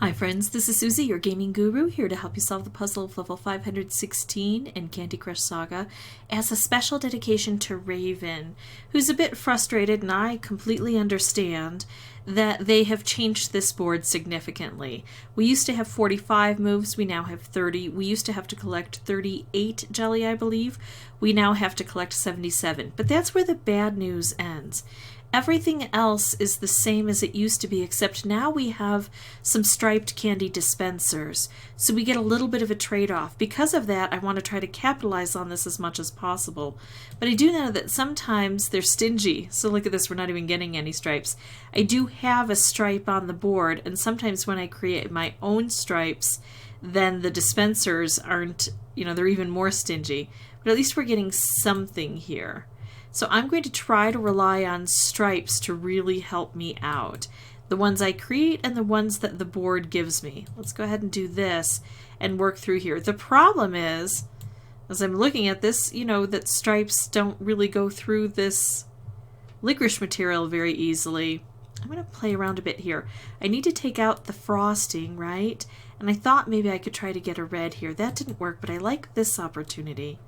Hi friends, this is Susie, your gaming guru, here to help you solve the puzzle of level 516 in Candy Crush Saga as a special dedication to Raven, who's a bit frustrated, and I completely understand that they have changed this board significantly. We used to have 45 moves, we now have 30. We used to have to collect 38 jelly, I believe. We now have to collect 77. But that's where the bad news ends. Everything else is the same as it used to be, except now we have some striped candy dispensers, so we get a little bit of a trade-off. Because of that, I want to try to capitalize on this as much as possible. But I do know that sometimes they're stingy, so look at this, we're not even getting any stripes. I do have a stripe on the board, and sometimes when I create my own stripes, then the dispensers aren't, they're even more stingy. But at least we're getting something here. So I'm going to try to rely on stripes to really help me out. The ones I create and the ones that the board gives me. Let's go ahead and do this and work through here. The problem is, as I'm looking at this, that stripes don't really go through this licorice material very easily. I'm going to play around a bit here. I need to take out the frosting, right? And I thought maybe I could try to get a red here. That didn't work, but I like this opportunity.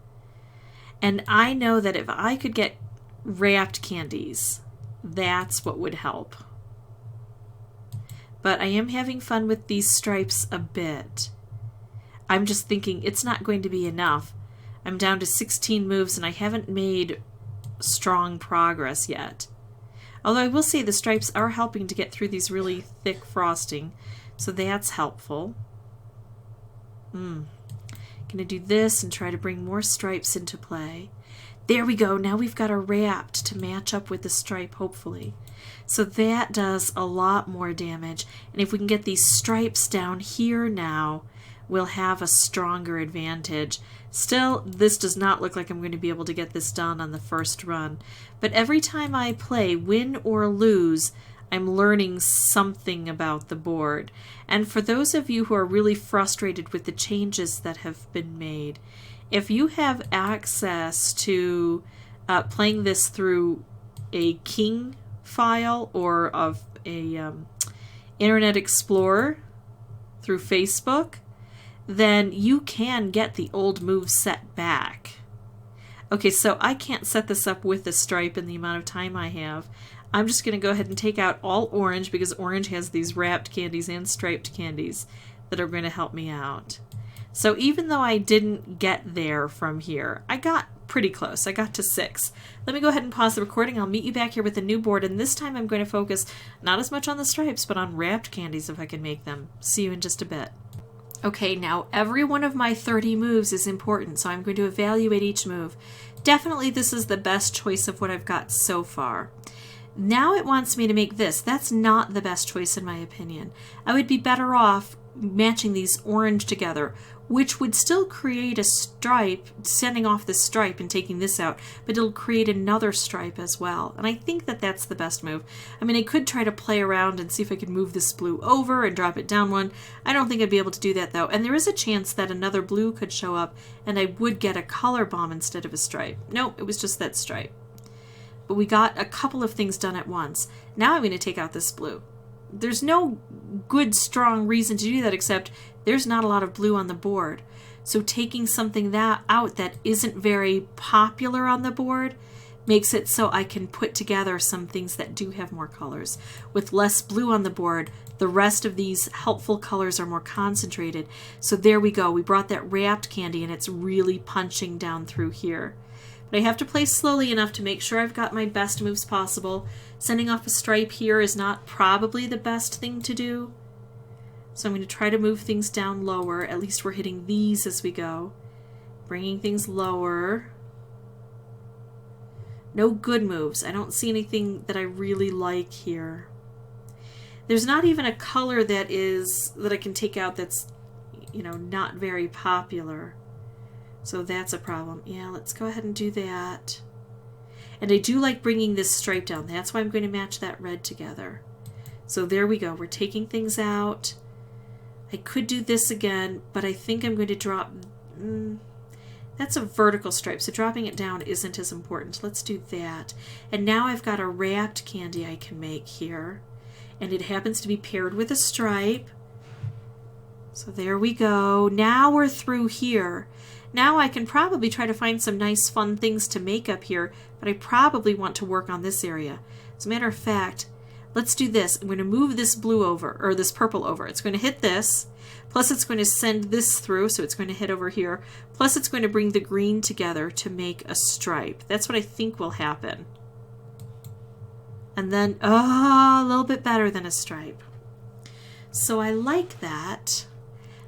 And I know that if I could get wrapped candies, that's what would help. But I am having fun with these stripes a bit. I'm just thinking it's not going to be enough. I'm down to 16 moves and I haven't made strong progress yet. Although I will say the stripes are helping to get through these really thick frosting, so that's helpful. Gonna do this and try to bring more stripes into play. There we go. Now we've got a wrapped to match up with the stripe, hopefully. So that does a lot more damage. And if we can get these stripes down here now, we'll have a stronger advantage. Still, this does not look like I'm going to be able to get this done on the first run. But every time I play, win or lose, I'm learning something about the board. And for those of you who are really frustrated with the changes that have been made, if you have access to playing this through a King file or of a Internet Explorer through Facebook, then you can get the old moves set back. Okay, so I can't set this up with the stripe in the amount of time I have. I'm just going to go ahead and take out all orange because orange has these wrapped candies and striped candies that are going to help me out. So even though I didn't get there from here, I got pretty close. I got to 6. Let me go ahead and pause the recording. I'll meet you back here with a new board, and this time I'm going to focus not as much on the stripes, but on wrapped candies if I can make them. See you in just a bit. Okay, now every one of my 30 moves is important, so I'm going to evaluate each move. Definitely this is the best choice of what I've got so far. Now it wants me to make this. That's not the best choice in my opinion. I would be better off matching these orange together, which would still create a stripe, sending off this stripe and taking this out, but it'll create another stripe as well. And I think that that's the best move. I mean, I could try to play around and see if I could move this blue over and drop it down one. I don't think I'd be able to do that though. And there is a chance that another blue could show up and I would get a color bomb instead of a stripe. No, it was just that stripe. But we got a couple of things done at once. Now I'm going to take out this blue. There's no good, strong reason to do that except there's not a lot of blue on the board. So taking something out that isn't very popular on the board makes it so I can put together some things that do have more colors. With less blue on the board, the rest of these helpful colors are more concentrated. So there we go. We brought that wrapped candy and it's really punching down through here. But I have to play slowly enough to make sure I've got my best moves possible. Sending off a stripe here is not probably the best thing to do. So I'm going to try to move things down lower. At least we're hitting these as we go. Bringing things lower. No good moves. I don't see anything that I really like here. There's not even a color that I can take out that's, not very popular. So that's a problem. Yeah, let's go ahead and do that. And I do like bringing this stripe down. That's why I'm going to match that red together. So there we go. We're taking things out. I could do this again, but I think I'm going to drop... that's a vertical stripe, so dropping it down isn't as important. Let's do that. And now I've got a wrapped candy I can make here. And it happens to be paired with a stripe. So there we go. Now we're through here. Now I can probably try to find some nice fun things to make up here, but I probably want to work on this area. As a matter of fact, let's do this. I'm going to move this blue over, or this purple over. It's going to hit this, plus it's going to send this through, so it's going to hit over here, plus it's going to bring the green together to make a stripe. That's what I think will happen. And then, oh, a little bit better than a stripe. So I like that.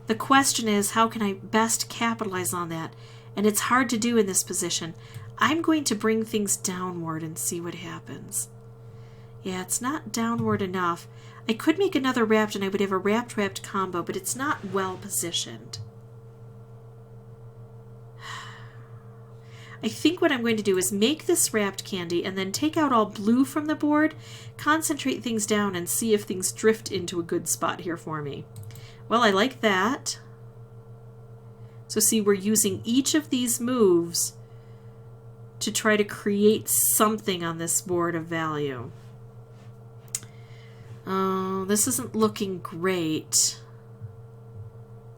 The question is, how can I best capitalize on that? And it's hard to do in this position. I'm going to bring things downward and see what happens. Yeah, it's not downward enough. I could make another wrapped and I would have a wrapped combo, but it's not well positioned. I think what I'm going to do is make this wrapped candy and then take out all blue from the board, concentrate things down, and see if things drift into a good spot here for me. Well, I like that. So see, we're using each of these moves to try to create something on this board of value. Oh, this isn't looking great.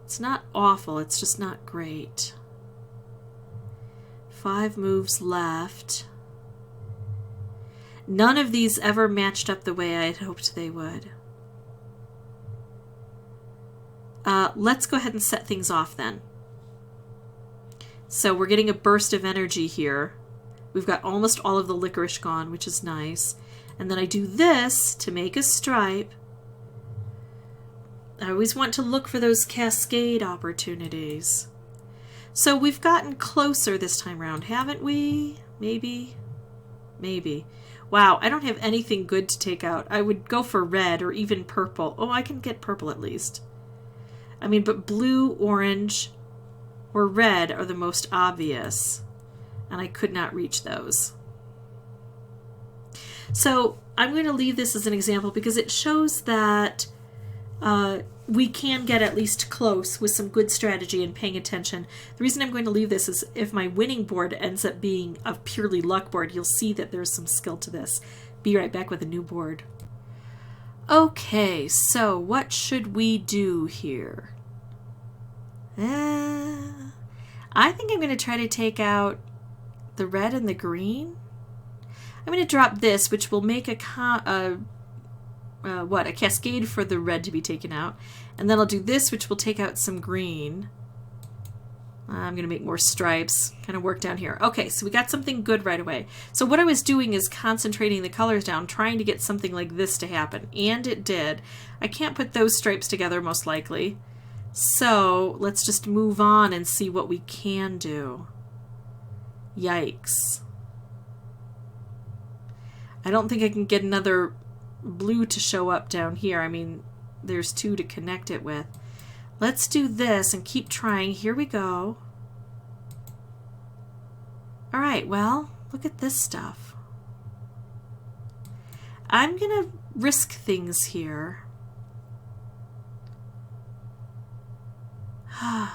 It's not awful, it's just not great. 5 moves left. None of these ever matched up the way I had hoped they would. Let's go ahead and set things off then. So we're getting a burst of energy here. We've got almost all of the licorice gone, which is nice. And then I do this to make a stripe. I always want to look for those cascade opportunities. So we've gotten closer this time around, haven't we? Maybe. Maybe. Wow, I don't have anything good to take out. I would go for red or even purple. Oh, I can get purple at least. I mean, but blue, orange, or red are the most obvious. And I could not reach those. So I'm going to leave this as an example because it shows that we can get at least close with some good strategy and paying attention. The reason I'm going to leave this is if my winning board ends up being a purely luck board, you'll see that there's some skill to this. Be right back with a new board. Okay, so what should we do here? I think I'm going to try to take out the red and the green. I'm going to drop this, which will make a cascade for the red to be taken out. And then I'll do this, which will take out some green. I'm going to make more stripes, kind of work down here. Okay, so we got something good right away. So what I was doing is concentrating the colors down, trying to get something like this to happen. And it did. I can't put those stripes together, most likely. So let's just move on and see what we can do. Yikes. I don't think I can get another blue to show up down here. I mean, there's 2 to connect it with. Let's do this and keep trying. Here we go. All right, well, look at this stuff. I'm going to risk things here. I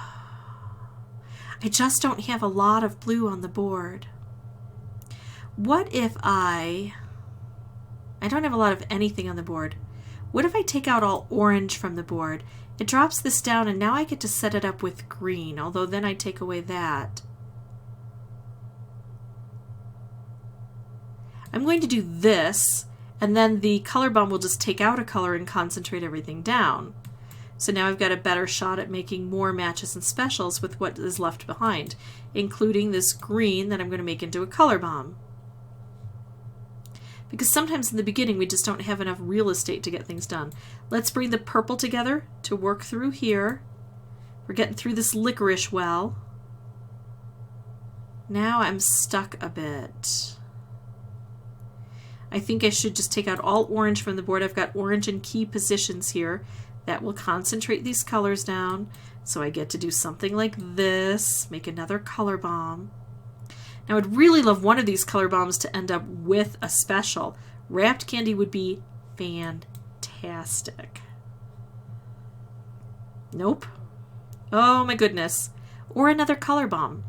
just don't have a lot of blue on the board. What if I don't have a lot of anything on the board. What if I take out all orange from the board? It drops this down and now I get to set it up with green, although then I take away that. I'm going to do this, and then the color bomb will just take out a color and concentrate everything down. So now I've got a better shot at making more matches and specials with what is left behind, including this green that I'm going to make into a color bomb. Because sometimes in the beginning we just don't have enough real estate to get things done. Let's bring the purple together to work through here. We're getting through this licorice well. Now I'm stuck a bit. I think I should just take out all orange from the board. I've got orange in key positions here. That will concentrate these colors down. So I get to do something like this, make another color bomb. Now I'd really love one of these color bombs to end up with a special. Wrapped candy would be fantastic. Nope. Oh my goodness. Or another color bomb.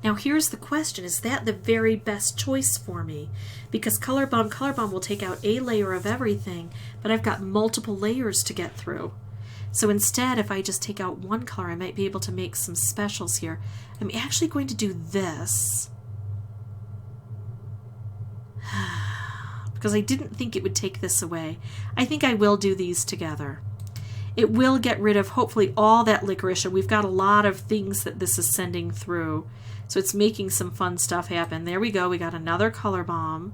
Now here's the question, is that the very best choice for me? Because color bomb will take out a layer of everything, but I've got multiple layers to get through. So instead, if I just take out one color, I might be able to make some specials here. I'm actually going to do this because I didn't think it would take this away. I think I will do these together. It will get rid of, hopefully, all that licorice. And we've got a lot of things that this is sending through. So it's making some fun stuff happen. There we go. We got another color bomb.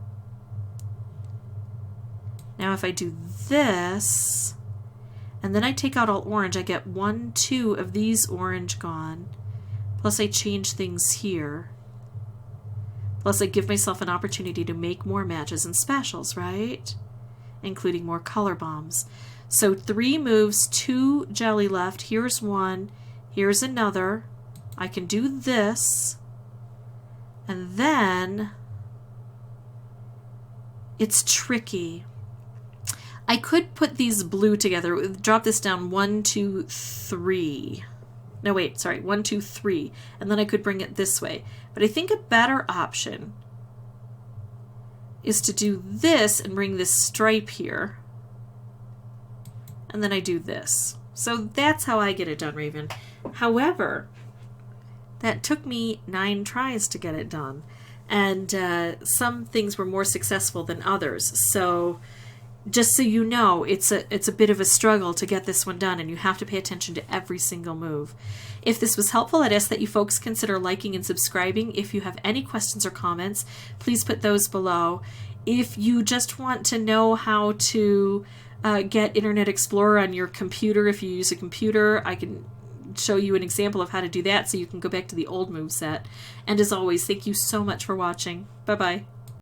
Now if I do this, and then I take out all orange, I get 1, 2 of these orange gone. Plus I change things here. Plus I give myself an opportunity to make more matches and specials, right? Including more color bombs. So 3 moves, 2 jelly left. Here's 1. Here's another. I can do this. And then it's tricky. I could put these blue together. Drop this down 1, 2, 3. No, wait, sorry, 1, 2, 3. And then I could bring it this way. But I think a better option is to do this and bring this stripe here. And then I do this. So that's how I get it done, Raven. However, that took me 9 tries to get it done. And some things were more successful than others. So just so you know, it's a bit of a struggle to get this one done, and you have to pay attention to every single move. If this was helpful, I'd ask that you folks consider liking and subscribing. If you have any questions or comments, please put those below. If you just want to know how to get Internet Explorer on your computer, if you use a computer, I can show you an example of how to do that so you can go back to the old moveset. And as always, thank you so much for watching. Bye-bye.